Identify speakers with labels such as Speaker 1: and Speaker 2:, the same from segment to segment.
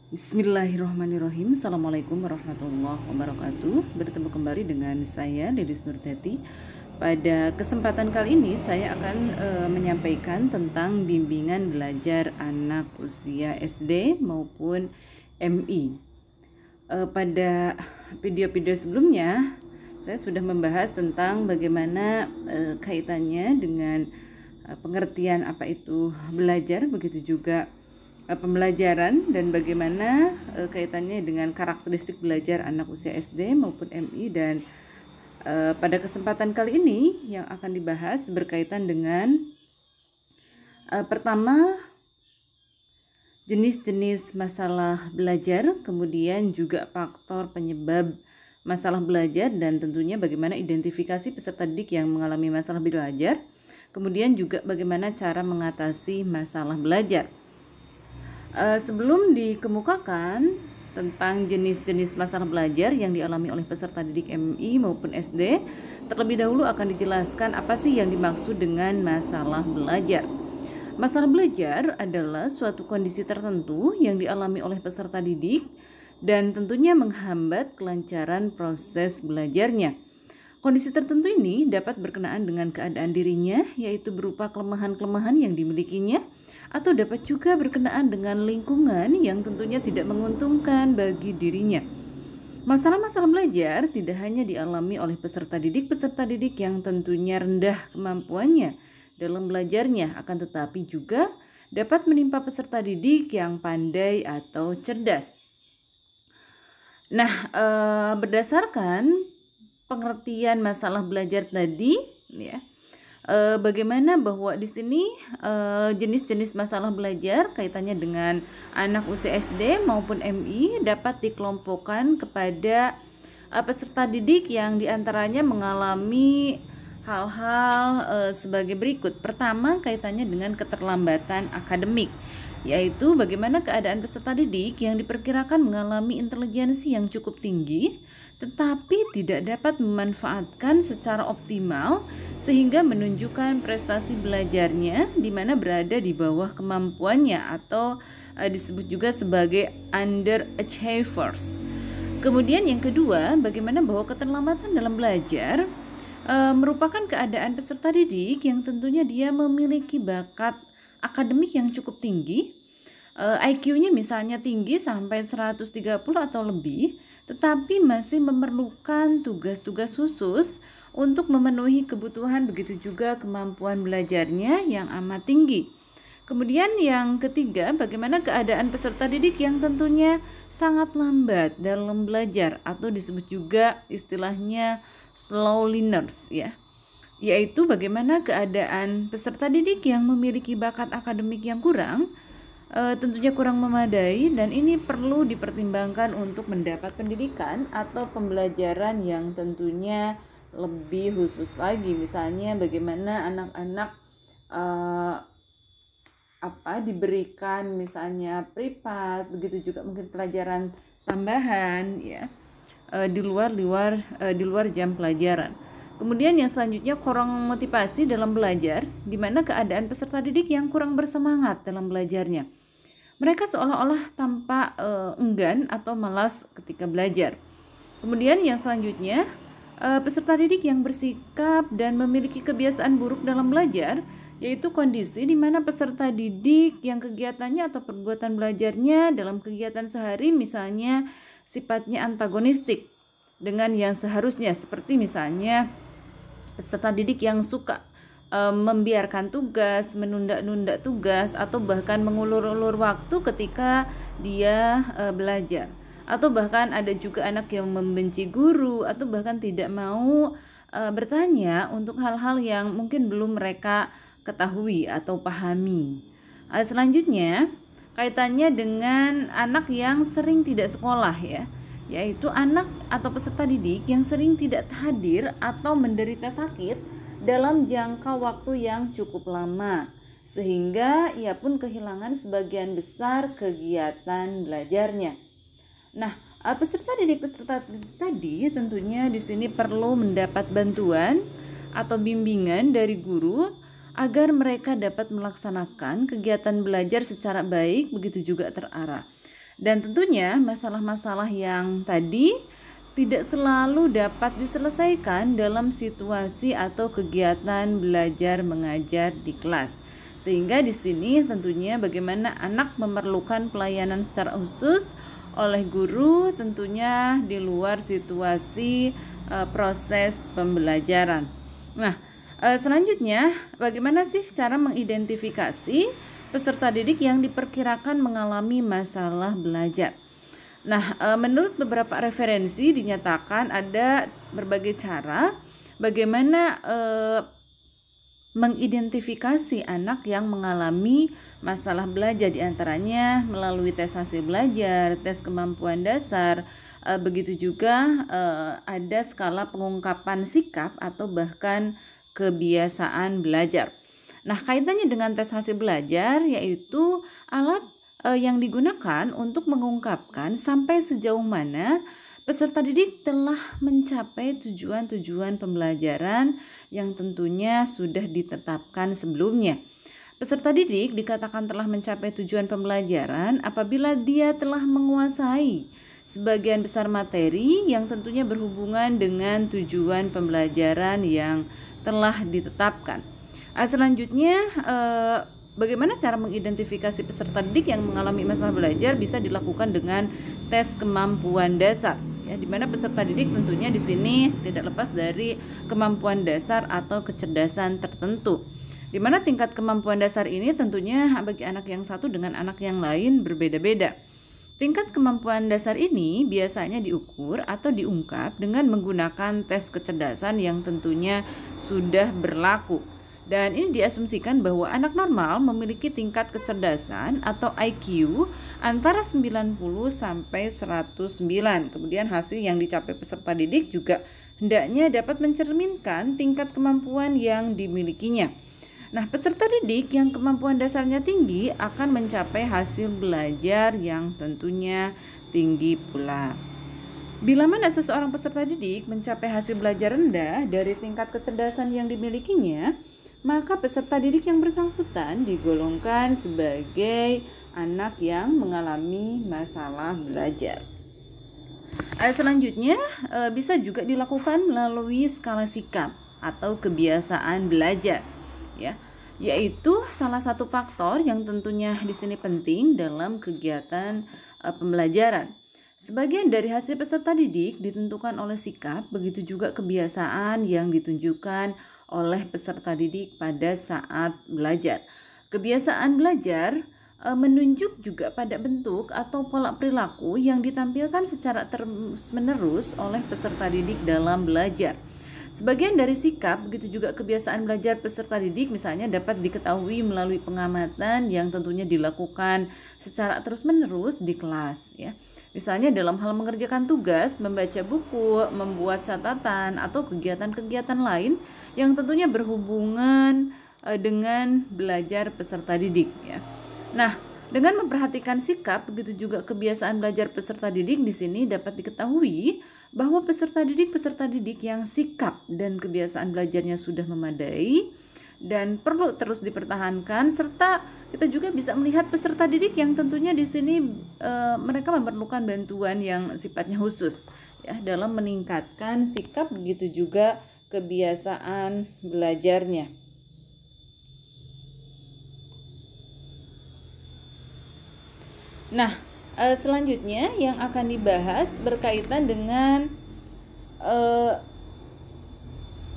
Speaker 1: Bismillahirrahmanirrahim. Assalamualaikum warahmatullahi wabarakatuh. Bertemu kembali dengan saya Lilis Nurteti. Pada kesempatan kali ini saya akan menyampaikan tentang bimbingan belajar anak usia SD maupun MI. Pada video-video sebelumnya saya sudah membahas tentang bagaimana kaitannya dengan pengertian apa itu belajar, begitu juga pembelajaran, dan bagaimana kaitannya dengan karakteristik belajar anak usia SD maupun MI. Dan pada kesempatan kali ini yang akan dibahas berkaitan dengan pertama, jenis-jenis masalah belajar, kemudian juga faktor penyebab masalah belajar, dan tentunya bagaimana identifikasi peserta didik yang mengalami masalah belajar, kemudian juga bagaimana cara mengatasi masalah belajar. Sebelum dikemukakan tentang jenis-jenis masalah belajar yang dialami oleh peserta didik MI maupun SD, terlebih dahulu akan dijelaskan apa sih yang dimaksud dengan masalah belajar. Masalah belajar adalah suatu kondisi tertentu yang dialami oleh peserta didik dan tentunya menghambat kelancaran proses belajarnya. Kondisi tertentu ini dapat berkenaan dengan keadaan dirinya, yaitu berupa kelemahan-kelemahan yang dimilikinya, atau dapat juga berkenaan dengan lingkungan yang tentunya tidak menguntungkan bagi dirinya. Masalah-masalah belajar tidak hanya dialami oleh peserta didik yang tentunya rendah kemampuannya dalam belajarnya, akan tetapi juga dapat menimpa peserta didik yang pandai atau cerdas. Nah, berdasarkan pengertian masalah belajar tadi, ya, bagaimana bahwa di sini jenis-jenis masalah belajar kaitannya dengan anak usia SD maupun MI dapat dikelompokkan kepada peserta didik yang diantaranya mengalami hal-hal sebagai berikut. Pertama, kaitannya dengan keterlambatan akademik, yaitu bagaimana keadaan peserta didik yang diperkirakan mengalami intelijensi yang cukup tinggi tetapi tidak dapat memanfaatkan secara optimal sehingga menunjukkan prestasi belajarnya di mana berada di bawah kemampuannya atau disebut juga sebagai underachievers. Kemudian yang kedua, bagaimana bahwa keterlambatan dalam belajar merupakan keadaan peserta didik yang tentunya dia memiliki bakat akademik yang cukup tinggi, IQ-nya misalnya tinggi sampai 130 atau lebih, tetapi masih memerlukan tugas-tugas khusus untuk memenuhi kebutuhan, begitu juga kemampuan belajarnya yang amat tinggi. Kemudian yang ketiga, bagaimana keadaan peserta didik yang tentunya sangat lambat dalam belajar atau disebut juga istilahnya slow learners, ya. Yaitu bagaimana keadaan peserta didik yang memiliki bakat akademik yang kurang, tentunya kurang memadai, dan ini perlu dipertimbangkan untuk mendapat pendidikan atau pembelajaran yang tentunya lebih khusus lagi. Misalnya bagaimana anak-anak diberikan misalnya privat, begitu juga mungkin pelajaran tambahan, ya, di luar jam pelajaran. Kemudian yang selanjutnya, kurang motivasi dalam belajar, di mana keadaan peserta didik yang kurang bersemangat dalam belajarnya. Mereka seolah-olah tampak enggan atau malas ketika belajar. Kemudian yang selanjutnya, peserta didik yang bersikap dan memiliki kebiasaan buruk dalam belajar, yaitu kondisi di mana peserta didik yang kegiatannya atau perbuatan belajarnya dalam kegiatan sehari misalnya sifatnya antagonistik dengan yang seharusnya, seperti misalnya peserta didik yang suka membiarkan tugas, menunda-nunda tugas, atau bahkan mengulur-ulur waktu ketika dia belajar. Atau bahkan ada juga anak yang membenci guru atau bahkan tidak mau bertanya untuk hal-hal yang mungkin belum mereka ketahui atau pahami. Selanjutnya, kaitannya dengan anak yang sering tidak sekolah, ya, yaitu anak atau peserta didik yang sering tidak hadir atau menderita sakit dalam jangka waktu yang cukup lama, sehingga ia pun kehilangan sebagian besar kegiatan belajarnya. Nah, peserta didik tadi tentunya di sini perlu mendapat bantuan atau bimbingan dari guru agar mereka dapat melaksanakan kegiatan belajar secara baik, begitu juga terarah. Dan tentunya masalah-masalah yang tadi tidak selalu dapat diselesaikan dalam situasi atau kegiatan belajar mengajar di kelas. Sehingga di sini tentunya bagaimana anak memerlukan pelayanan secara khusus oleh guru tentunya di luar situasi proses pembelajaran. Nah, selanjutnya bagaimana sih cara mengidentifikasi peserta didik yang diperkirakan mengalami masalah belajar? Nah, menurut beberapa referensi dinyatakan ada berbagai cara bagaimana mengidentifikasi anak yang mengalami masalah belajar, diantaranya melalui tes hasil belajar, tes kemampuan dasar, begitu juga ada skala pengungkapan sikap atau bahkan kebiasaan belajar. Nah, kaitannya dengan tes hasil belajar yaitu alat yang digunakan untuk mengungkapkan sampai sejauh mana peserta didik telah mencapai tujuan-tujuan pembelajaran yang tentunya sudah ditetapkan sebelumnya. Peserta didik dikatakan telah mencapai tujuan pembelajaran apabila dia telah menguasai sebagian besar materi yang tentunya berhubungan dengan tujuan pembelajaran yang telah ditetapkan. Selanjutnya, bagaimana cara mengidentifikasi peserta didik yang mengalami masalah belajar bisa dilakukan dengan tes kemampuan dasar, ya, di mana peserta didik tentunya di sini tidak lepas dari kemampuan dasar atau kecerdasan tertentu. Di mana tingkat kemampuan dasar ini tentunya bagi anak yang satu dengan anak yang lain berbeda-beda. Tingkat kemampuan dasar ini biasanya diukur atau diungkap dengan menggunakan tes kecerdasan yang tentunya sudah berlaku. Dan ini diasumsikan bahwa anak normal memiliki tingkat kecerdasan atau IQ antara 90 sampai 109. Kemudian hasil yang dicapai peserta didik juga hendaknya dapat mencerminkan tingkat kemampuan yang dimilikinya. Nah, peserta didik yang kemampuan dasarnya tinggi akan mencapai hasil belajar yang tentunya tinggi pula. Bila mana seseorang peserta didik mencapai hasil belajar rendah dari tingkat kecerdasan yang dimilikinya, maka peserta didik yang bersangkutan digolongkan sebagai anak yang mengalami masalah belajar. Selanjutnya bisa juga dilakukan melalui skala sikap atau kebiasaan belajar, ya, yaitu salah satu faktor yang tentunya di sini penting dalam kegiatan pembelajaran. Sebagian dari hasil peserta didik ditentukan oleh sikap, begitu juga kebiasaan yang ditunjukkan oleh peserta didik pada saat belajar. Kebiasaan belajar menunjuk juga pada bentuk atau pola perilaku yang ditampilkan secara terus-menerus oleh peserta didik dalam belajar. Sebagian dari sikap, begitu juga kebiasaan belajar peserta didik misalnya dapat diketahui melalui pengamatan yang tentunya dilakukan secara terus-menerus di kelas, ya. Misalnya dalam hal mengerjakan tugas, membaca buku, membuat catatan, atau kegiatan-kegiatan lain yang tentunya berhubungan dengan belajar peserta didik, ya. Nah, dengan memperhatikan sikap, begitu juga kebiasaan belajar peserta didik di sini dapat diketahui bahwa peserta didik yang sikap dan kebiasaan belajarnya sudah memadai dan perlu terus dipertahankan, serta kita juga bisa melihat peserta didik yang tentunya di sini mereka memerlukan bantuan yang sifatnya khusus, ya, dalam meningkatkan sikap begitu juga kebiasaan belajarnya. Nah, selanjutnya yang akan dibahas berkaitan dengan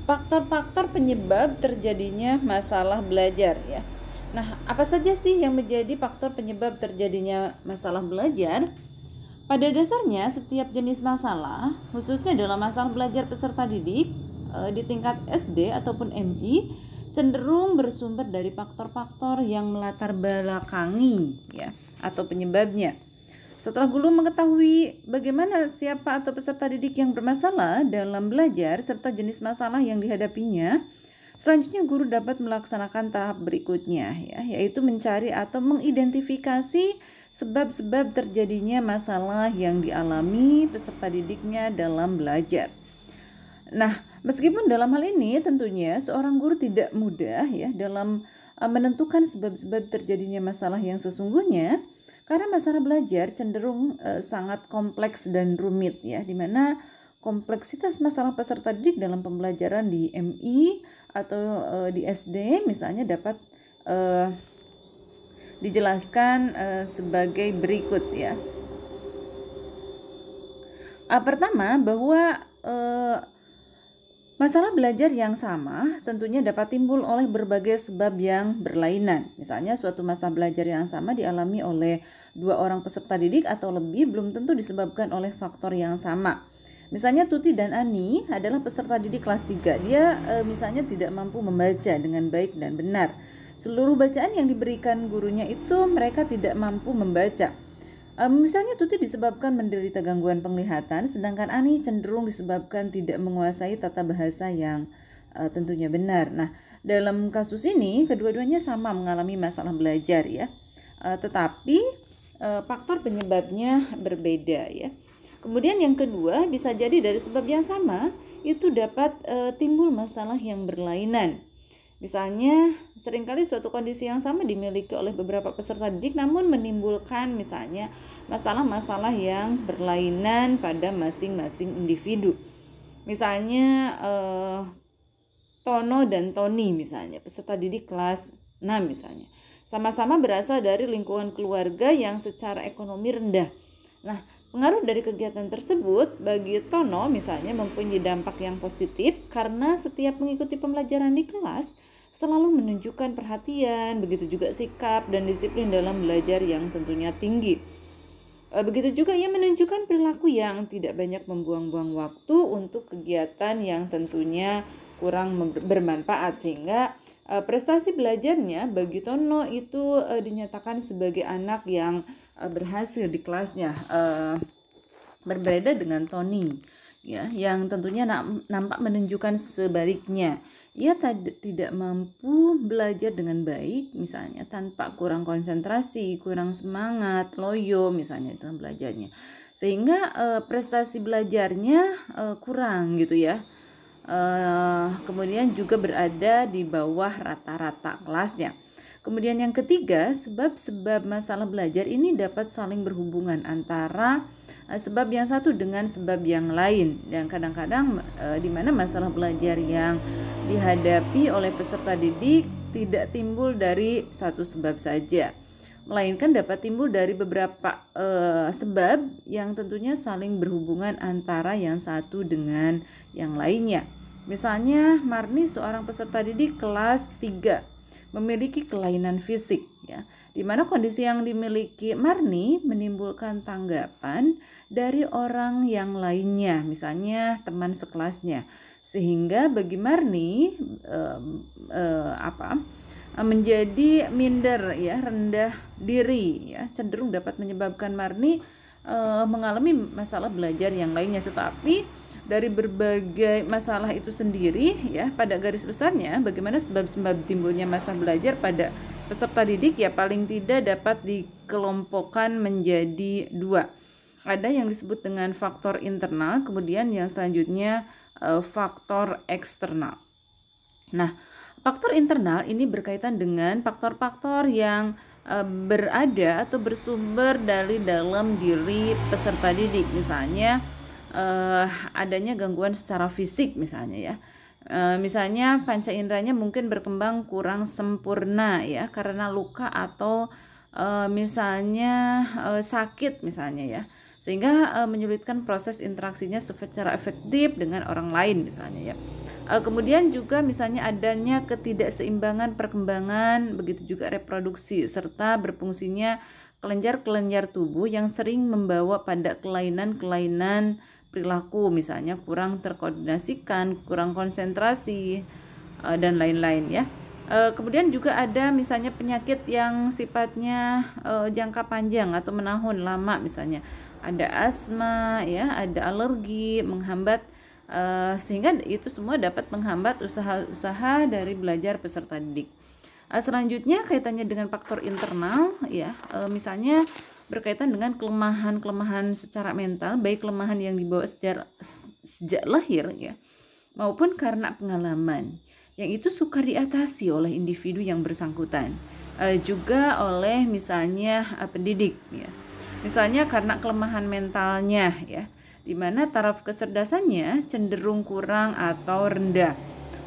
Speaker 1: faktor-faktor penyebab terjadinya masalah belajar, ya. Nah, apa saja sih yang menjadi faktor penyebab terjadinya masalah belajar? Pada dasarnya, setiap jenis masalah, khususnya dalam masalah belajar peserta didik di tingkat SD ataupun MI, cenderung bersumber dari faktor-faktor yang melatar belakangi, ya, atau penyebabnya. Setelah guru mengetahui bagaimana siapa atau peserta didik yang bermasalah dalam belajar serta jenis masalah yang dihadapinya, selanjutnya guru dapat melaksanakan tahap berikutnya, ya, yaitu mencari atau mengidentifikasi sebab-sebab terjadinya masalah yang dialami peserta didiknya dalam belajar. Nah, meskipun dalam hal ini tentunya seorang guru tidak mudah, ya, dalam menentukan sebab-sebab terjadinya masalah yang sesungguhnya, Karena masalah belajar cenderung sangat kompleks dan rumit ya, di mana kompleksitas masalah peserta didik dalam pembelajaran di MI atau di SD misalnya dapat dijelaskan sebagai berikut ya. Pertama, bahwa masalah belajar yang sama tentunya dapat timbul oleh berbagai sebab yang berlainan. Misalnya suatu masa belajar yang sama dialami oleh 2 orang peserta didik atau lebih belum tentu disebabkan oleh faktor yang sama. Misalnya Tuti dan Ani adalah peserta didik kelas 3. Dia misalnya tidak mampu membaca dengan baik dan benar. Seluruh bacaan yang diberikan gurunya itu mereka tidak mampu membaca. Misalnya Tuti disebabkan menderita gangguan penglihatan, sedangkan Ani cenderung disebabkan tidak menguasai tata bahasa yang tentunya benar. Nah, dalam kasus ini kedua-duanya sama mengalami masalah belajar ya, tetapi faktor penyebabnya berbeda ya. Kemudian yang kedua, bisa jadi dari sebab yang sama itu dapat timbul masalah yang berlainan. Misalnya, seringkali suatu kondisi yang sama dimiliki oleh beberapa peserta didik namun menimbulkan misalnya masalah-masalah yang berlainan pada masing-masing individu. Misalnya Tono dan Toni misalnya, peserta didik kelas 6 misalnya. Sama-sama berasal dari lingkungan keluarga yang secara ekonomi rendah. Nah, pengaruh dari kegiatan tersebut bagi Tono misalnya mempunyai dampak yang positif karena setiap mengikuti pembelajaran di kelas selalu menunjukkan perhatian, begitu juga sikap dan disiplin dalam belajar yang tentunya tinggi. Begitu juga ia menunjukkan perilaku yang tidak banyak membuang-buang waktu untuk kegiatan yang tentunya kurang bermanfaat, sehingga prestasi belajarnya bagi Tono itu dinyatakan sebagai anak yang berhasil di kelasnya, berbeda dengan Toni ya, yang tentunya nampak menunjukkan sebaliknya. Ia tidak mampu belajar dengan baik misalnya, tanpa kurang konsentrasi, kurang semangat, loyo misalnya dalam belajarnya, sehingga prestasi belajarnya kurang gitu ya. Kemudian juga berada di bawah rata-rata kelasnya. Kemudian yang ketiga, sebab-sebab masalah belajar ini dapat saling berhubungan antara sebab yang satu dengan sebab yang lain, dan kadang-kadang di mana masalah belajar yang dihadapi oleh peserta didik tidak timbul dari satu sebab saja, melainkan dapat timbul dari beberapa sebab yang tentunya saling berhubungan antara yang satu dengan yang lainnya. Misalnya Marni, seorang peserta didik kelas 3, memiliki kelainan fisik ya, di mana kondisi yang dimiliki Marni menimbulkan tanggapan dari orang yang lainnya, misalnya teman sekelasnya, sehingga bagi Marni menjadi minder ya, rendah diri ya, cenderung dapat menyebabkan Marni mengalami masalah belajar yang lainnya. Tetapi dari berbagai masalah itu sendiri ya, pada garis besarnya bagaimana sebab-sebab timbulnya masalah belajar pada peserta didik ya, paling tidak dapat dikelompokkan menjadi 2. Ada yang disebut dengan faktor internal, kemudian yang selanjutnya faktor eksternal. Nah, faktor internal ini berkaitan dengan faktor-faktor yang berada atau bersumber dari dalam diri peserta didik. Misalnya adanya gangguan secara fisik misalnya ya. Misalnya panca inderanya mungkin berkembang kurang sempurna ya, karena luka atau misalnya sakit misalnya ya, sehingga menyulitkan proses interaksinya secara efektif dengan orang lain misalnya ya. Kemudian juga misalnya adanya ketidakseimbangan perkembangan, begitu juga reproduksi, serta berfungsinya kelenjar-kelenjar tubuh yang sering membawa pada kelainan-kelainan perilaku, misalnya kurang terkoordinasikan, kurang konsentrasi, dan lain-lain ya. Kemudian juga ada misalnya penyakit yang sifatnya jangka panjang atau menahun lama, misalnya ada asma ya, ada alergi, menghambat sehingga itu semua dapat menghambat usaha-usaha dari belajar peserta didik. Selanjutnya kaitannya dengan faktor internal ya, misalnya berkaitan dengan kelemahan-kelemahan secara mental, baik kelemahan yang dibawa sejak lahir ya, maupun karena pengalaman yang itu sukar diatasi oleh individu yang bersangkutan. juga oleh misalnya pendidik ya. Misalnya karena kelemahan mentalnya ya, di mana taraf kecerdasannya cenderung kurang atau rendah.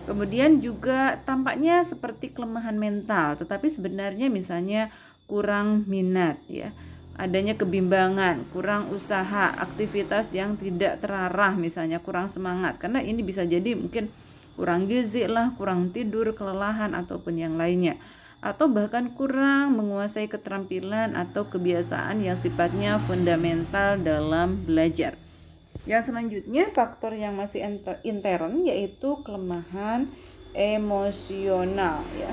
Speaker 1: Kemudian juga tampaknya seperti kelemahan mental, tetapi sebenarnya misalnya kurang minat ya. Adanya kebimbangan, kurang usaha, aktivitas yang tidak terarah, misalnya kurang semangat. Karena ini bisa jadi mungkin kurang gizi lah, kurang tidur, kelelahan ataupun yang lainnya. Atau bahkan kurang menguasai keterampilan atau kebiasaan yang sifatnya fundamental dalam belajar. Yang selanjutnya faktor yang masih intern yaitu kelemahan emosional ya,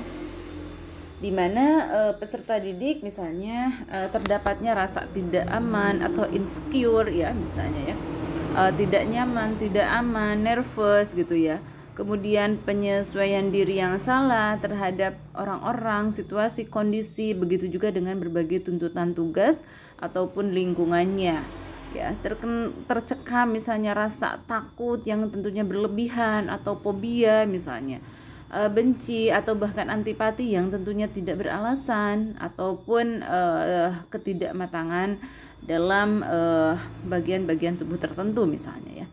Speaker 1: dimana peserta didik misalnya terdapatnya rasa tidak aman atau insecure ya, misalnya ya, tidak nyaman, tidak aman, nervous gitu ya. Kemudian penyesuaian diri yang salah terhadap orang-orang, situasi, kondisi, begitu juga dengan berbagai tuntutan tugas ataupun lingkungannya. Ya, tercekam misalnya rasa takut yang tentunya berlebihan atau fobia misalnya. Benci atau bahkan antipati yang tentunya tidak beralasan ataupun ketidakmatangan dalam bagian-bagian tubuh tertentu misalnya ya.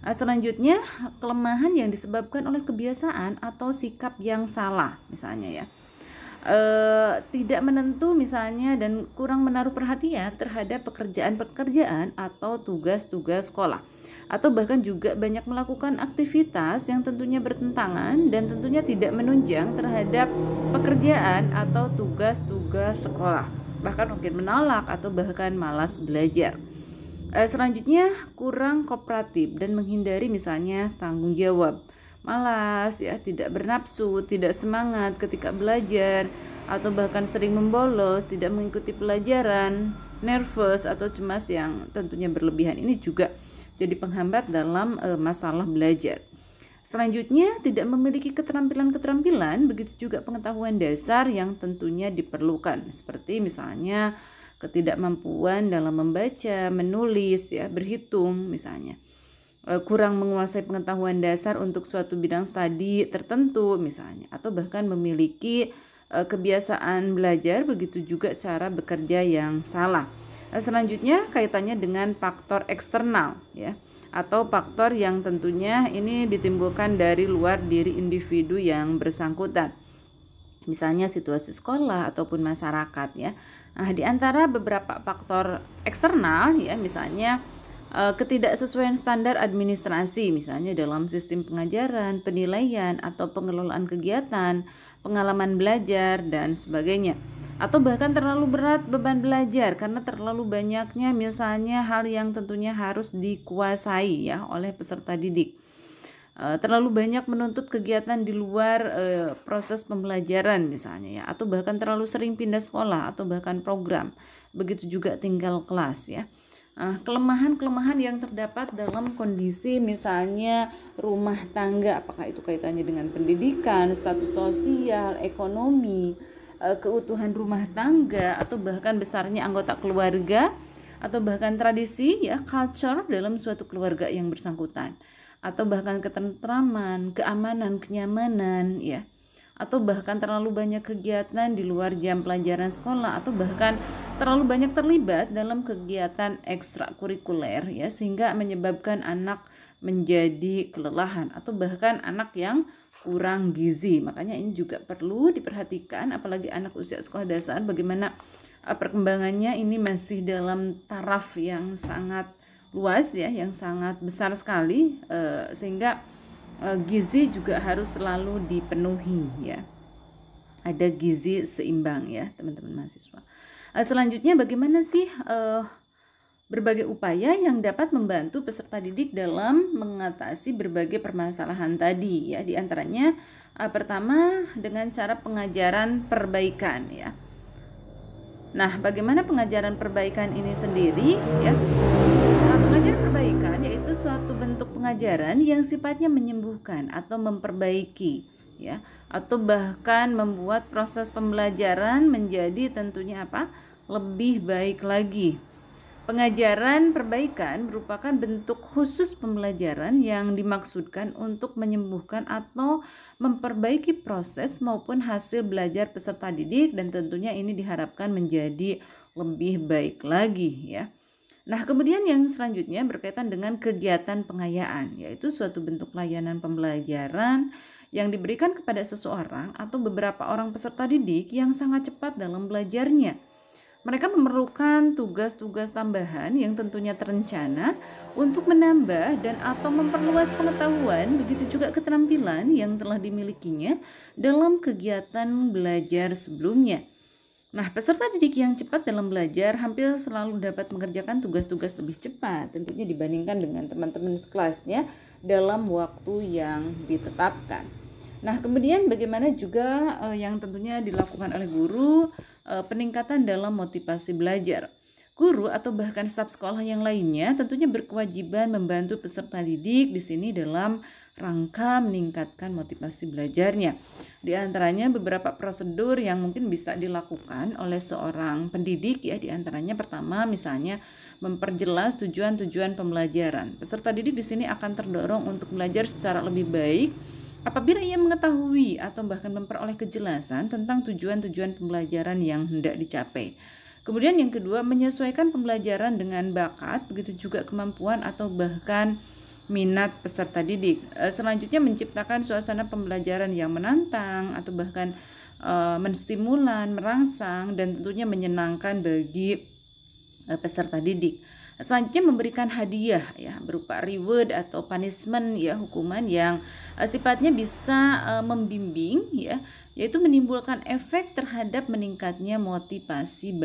Speaker 1: Selanjutnya kelemahan yang disebabkan oleh kebiasaan atau sikap yang salah misalnya ya, tidak menentu misalnya dan kurang menaruh perhatian terhadap pekerjaan-pekerjaan atau tugas-tugas sekolah, atau bahkan juga banyak melakukan aktivitas yang tentunya bertentangan dan tentunya tidak menunjang terhadap pekerjaan atau tugas-tugas sekolah, bahkan mungkin menolak atau bahkan malas belajar. Selanjutnya kurang kooperatif dan menghindari misalnya tanggung jawab, malas ya, tidak bernafsu, tidak semangat ketika belajar, atau bahkan sering membolos, tidak mengikuti pelajaran, nervous atau cemas yang tentunya berlebihan. Ini juga jadi penghambat dalam masalah belajar. Selanjutnya tidak memiliki keterampilan-keterampilan, begitu juga pengetahuan dasar yang tentunya diperlukan, seperti misalnya ketidakmampuan dalam membaca, menulis ya, berhitung misalnya. Kurang menguasai pengetahuan dasar untuk suatu bidang studi tertentu misalnya, atau bahkan memiliki kebiasaan belajar, begitu juga cara bekerja yang salah. Selanjutnya kaitannya dengan faktor eksternal ya, atau faktor yang tentunya ini ditimbulkan dari luar diri individu yang bersangkutan, misalnya situasi sekolah ataupun masyarakat ya. Nah, di antara beberapa faktor eksternal ya, misalnya ketidaksesuaian standar administrasi misalnya dalam sistem pengajaran, penilaian atau pengelolaan kegiatan, pengalaman belajar dan sebagainya. Atau bahkan terlalu berat beban belajar karena terlalu banyaknya misalnya hal yang tentunya harus dikuasai ya oleh peserta didik. Terlalu banyak menuntut kegiatan di luar proses pembelajaran misalnya ya, atau bahkan terlalu sering pindah sekolah atau bahkan program, begitu juga tinggal kelas ya. Kelemahan-kelemahan yang terdapat dalam kondisi misalnya rumah tangga, apakah itu kaitannya dengan pendidikan, status sosial, ekonomi, keutuhan rumah tangga, atau bahkan besarnya anggota keluarga, atau bahkan tradisi ya, culture dalam suatu keluarga yang bersangkutan, atau bahkan ketentraman, keamanan, kenyamanan ya, atau bahkan terlalu banyak kegiatan di luar jam pelajaran sekolah, atau bahkan terlalu banyak terlibat dalam kegiatan ekstrakurikuler ya, sehingga menyebabkan anak menjadi kelelahan atau bahkan anak yang kurang gizi. Makanya ini juga perlu diperhatikan, apalagi anak usia sekolah dasar, bagaimana perkembangannya ini masih dalam taraf yang sangat luas ya, yang sangat besar sekali, sehingga gizi juga harus selalu dipenuhi ya. Ada gizi seimbang ya teman-teman mahasiswa. Selanjutnya bagaimana sih berbagai upaya yang dapat membantu peserta didik dalam mengatasi berbagai permasalahan tadi ya. Di antaranya pertama dengan cara pengajaran perbaikan ya. Nah, bagaimana pengajaran perbaikan ini sendiri ya? Pengajaran perbaikan yaitu suatu bentuk pengajaran yang sifatnya menyembuhkan atau memperbaiki ya, atau bahkan membuat proses pembelajaran menjadi tentunya apa? Lebih baik lagi. Pengajaran perbaikan merupakan bentuk khusus pembelajaran yang dimaksudkan untuk menyembuhkan atau memperbaiki proses maupun hasil belajar peserta didik, dan tentunya ini diharapkan menjadi lebih baik lagi ya. Nah, kemudian yang selanjutnya berkaitan dengan kegiatan pengayaan, yaitu suatu bentuk layanan pembelajaran yang diberikan kepada seseorang atau beberapa orang peserta didik yang sangat cepat dalam belajarnya. Mereka memerlukan tugas-tugas tambahan yang tentunya terencana untuk menambah dan atau memperluas pengetahuan, begitu juga keterampilan yang telah dimilikinya dalam kegiatan belajar sebelumnya. Nah, peserta didik yang cepat dalam belajar hampir selalu dapat mengerjakan tugas-tugas lebih cepat, tentunya dibandingkan dengan teman-teman sekelasnya dalam waktu yang ditetapkan. Nah, kemudian bagaimana juga yang tentunya dilakukan oleh guru, peningkatan dalam motivasi belajar. Guru atau bahkan staf sekolah yang lainnya tentunya berkewajiban membantu peserta didik di sini dalam rangka meningkatkan motivasi belajarnya. Di antaranya beberapa prosedur yang mungkin bisa dilakukan oleh seorang pendidik ya, di antaranya pertama misalnya memperjelas tujuan-tujuan pembelajaran. Peserta didik di sini akan terdorong untuk belajar secara lebih baik apabila ia mengetahui atau bahkan memperoleh kejelasan tentang tujuan-tujuan pembelajaran yang hendak dicapai. Kemudian yang kedua, menyesuaikan pembelajaran dengan bakat, begitu juga kemampuan atau bahkan minat peserta didik. Selanjutnya menciptakan suasana pembelajaran yang menantang atau bahkan menstimulan, merangsang, dan tentunya menyenangkan bagi peserta didik. Selanjutnya memberikan hadiah ya, berupa reward atau punishment ya, hukuman yang sifatnya bisa membimbing ya, yaitu menimbulkan efek terhadap meningkatnya motivasi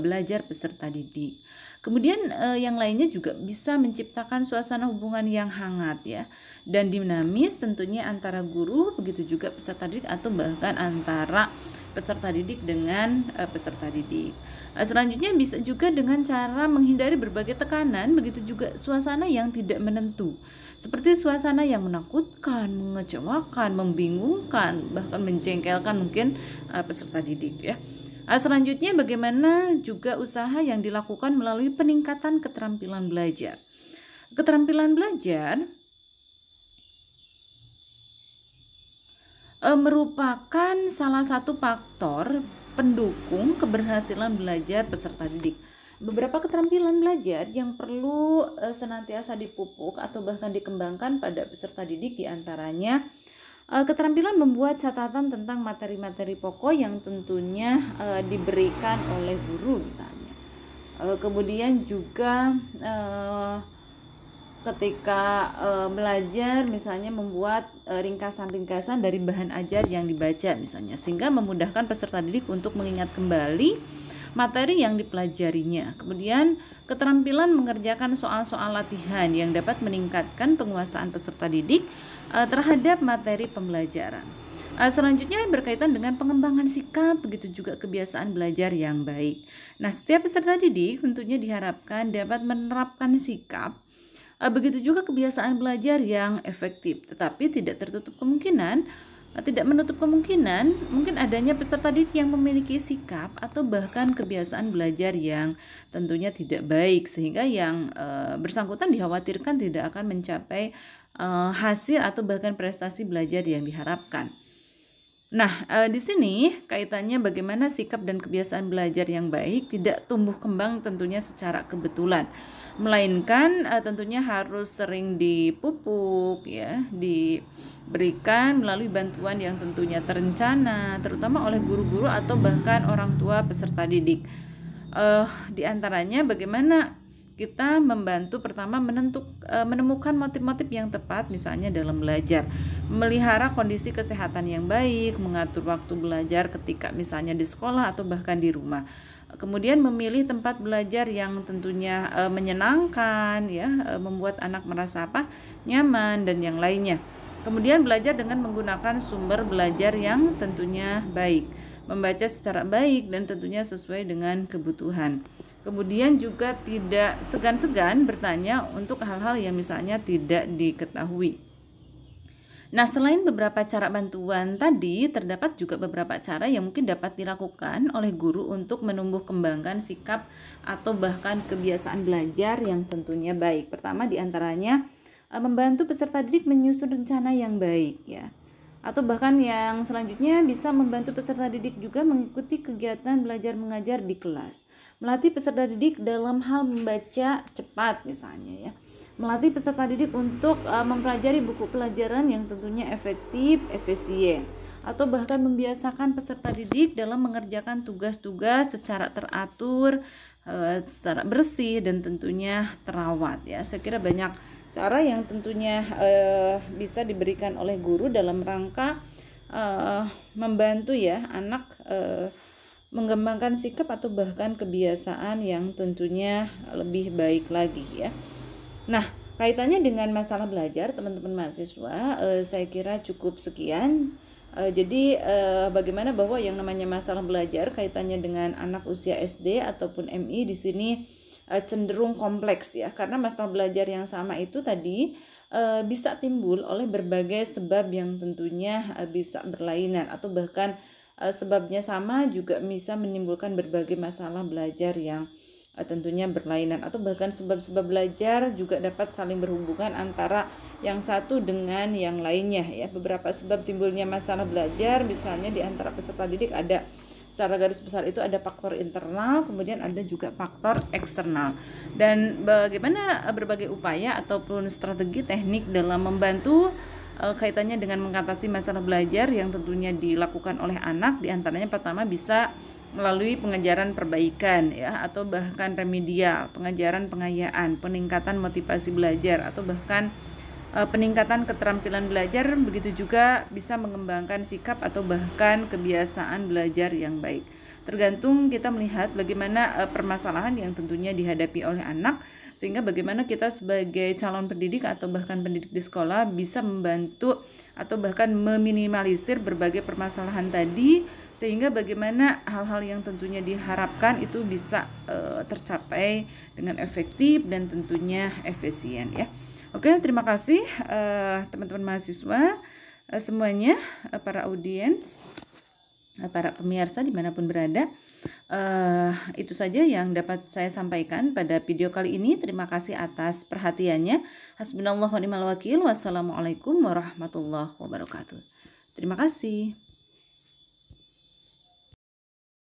Speaker 1: belajar peserta didik. Kemudian yang lainnya juga bisa menciptakan suasana hubungan yang hangat ya dan dinamis tentunya antara guru begitu juga peserta didik atau bahkan antara peserta didik dengan peserta didik. Selanjutnya bisa juga dengan cara menghindari berbagai tekanan, begitu juga suasana yang tidak menentu, seperti suasana yang menakutkan, mengecewakan, membingungkan, bahkan menjengkelkan mungkin peserta didik ya. Selanjutnya bagaimana juga usaha yang dilakukan melalui peningkatan keterampilan belajar. Keterampilan belajar merupakan salah satu faktor pendukung keberhasilan belajar peserta didik. Beberapa keterampilan belajar yang perlu senantiasa dipupuk atau bahkan dikembangkan pada peserta didik diantaranya keterampilan membuat catatan tentang materi-materi pokok yang tentunya diberikan oleh guru misalnya. Kemudian juga ketika belajar misalnya membuat ringkasan-ringkasan dari bahan ajar yang dibaca misalnya, sehingga memudahkan peserta didik untuk mengingat kembali materi yang dipelajarinya. Kemudian keterampilan mengerjakan soal-soal latihan yang dapat meningkatkan penguasaan peserta didik terhadap materi pembelajaran. Selanjutnya berkaitan dengan pengembangan sikap, begitu juga kebiasaan belajar yang baik. Nah, setiap peserta didik tentunya diharapkan dapat menerapkan sikap begitu juga kebiasaan belajar yang efektif, tetapi tidak menutup kemungkinan mungkin adanya peserta didik yang memiliki sikap atau bahkan kebiasaan belajar yang tentunya tidak baik, sehingga yang bersangkutan dikhawatirkan tidak akan mencapai hasil atau bahkan prestasi belajar yang diharapkan. Nah, di sini kaitannya bagaimana sikap dan kebiasaan belajar yang baik tidak tumbuh kembang tentunya secara kebetulan, melainkan tentunya harus sering dipupuk ya, diberikan melalui bantuan yang tentunya terencana, terutama oleh guru-guru atau bahkan orang tua peserta didik. Di antaranya bagaimana kita membantu pertama menemukan motif-motif yang tepat misalnya dalam belajar, memelihara kondisi kesehatan yang baik, mengatur waktu belajar ketika misalnya di sekolah atau bahkan di rumah. Kemudian memilih tempat belajar yang tentunya menyenangkan ya, membuat anak merasa nyaman dan yang lainnya. Kemudian belajar dengan menggunakan sumber belajar yang tentunya baik, membaca secara baik dan tentunya sesuai dengan kebutuhan. Kemudian juga tidak segan-segan bertanya untuk hal-hal yang misalnya tidak diketahui. Nah, selain beberapa cara bantuan tadi, terdapat juga beberapa cara yang mungkin dapat dilakukan oleh guru untuk menumbuh kembangkan sikap atau bahkan kebiasaan belajar yang tentunya baik. Pertama diantaranya membantu peserta didik menyusun rencana yang baik ya. Atau bahkan yang selanjutnya bisa membantu peserta didik juga mengikuti kegiatan belajar mengajar di kelas. Melatih peserta didik dalam hal membaca cepat misalnya ya. Melatih peserta didik untuk mempelajari buku pelajaran yang tentunya efektif, efisien, atau bahkan membiasakan peserta didik dalam mengerjakan tugas-tugas secara teratur, secara bersih dan tentunya terawat ya. Saya kira banyak cara yang tentunya bisa diberikan oleh guru dalam rangka membantu ya anak mengembangkan sikap atau bahkan kebiasaan yang tentunya lebih baik lagi ya. Nah, kaitannya dengan masalah belajar teman-teman mahasiswa, saya kira cukup sekian. Jadi bagaimana bahwa yang namanya masalah belajar kaitannya dengan anak usia SD ataupun MI di sini cenderung kompleks ya, karena masalah belajar yang sama itu tadi bisa timbul oleh berbagai sebab yang tentunya bisa berlainan, atau bahkan sebabnya sama juga bisa menimbulkan berbagai masalah belajar yang tentunya berlainan, atau bahkan sebab-sebab belajar juga dapat saling berhubungan antara yang satu dengan yang lainnya ya. Beberapa sebab timbulnya masalah belajar misalnya di antara peserta didik ada, secara garis besar itu ada faktor internal, kemudian ada juga faktor eksternal. Dan bagaimana berbagai upaya ataupun strategi teknik dalam membantu kaitannya dengan mengatasi masalah belajar yang tentunya dilakukan oleh anak, diantaranya pertama bisa melalui pengajaran perbaikan ya, atau bahkan remedial, pengajaran pengayaan, peningkatan motivasi belajar, atau bahkan peningkatan keterampilan belajar. Begitu juga bisa mengembangkan sikap atau bahkan kebiasaan belajar yang baik. Tergantung kita melihat bagaimana permasalahan yang tentunya dihadapi oleh anak, sehingga bagaimana kita sebagai calon pendidik atau bahkan pendidik di sekolah bisa membantu atau bahkan meminimalisir berbagai permasalahan tadi, sehingga bagaimana hal-hal yang tentunya diharapkan itu bisa tercapai dengan efektif dan tentunya efisien ya. Oke, terima kasih teman-teman mahasiswa semuanya, para audiens, para pemirsa dimanapun berada. Itu saja yang dapat saya sampaikan pada video kali ini. Terima kasih atas perhatiannya. Hasbunallahu wa ni'mal wakil. Wassalamualaikum warahmatullahi wabarakatuh. Terima kasih.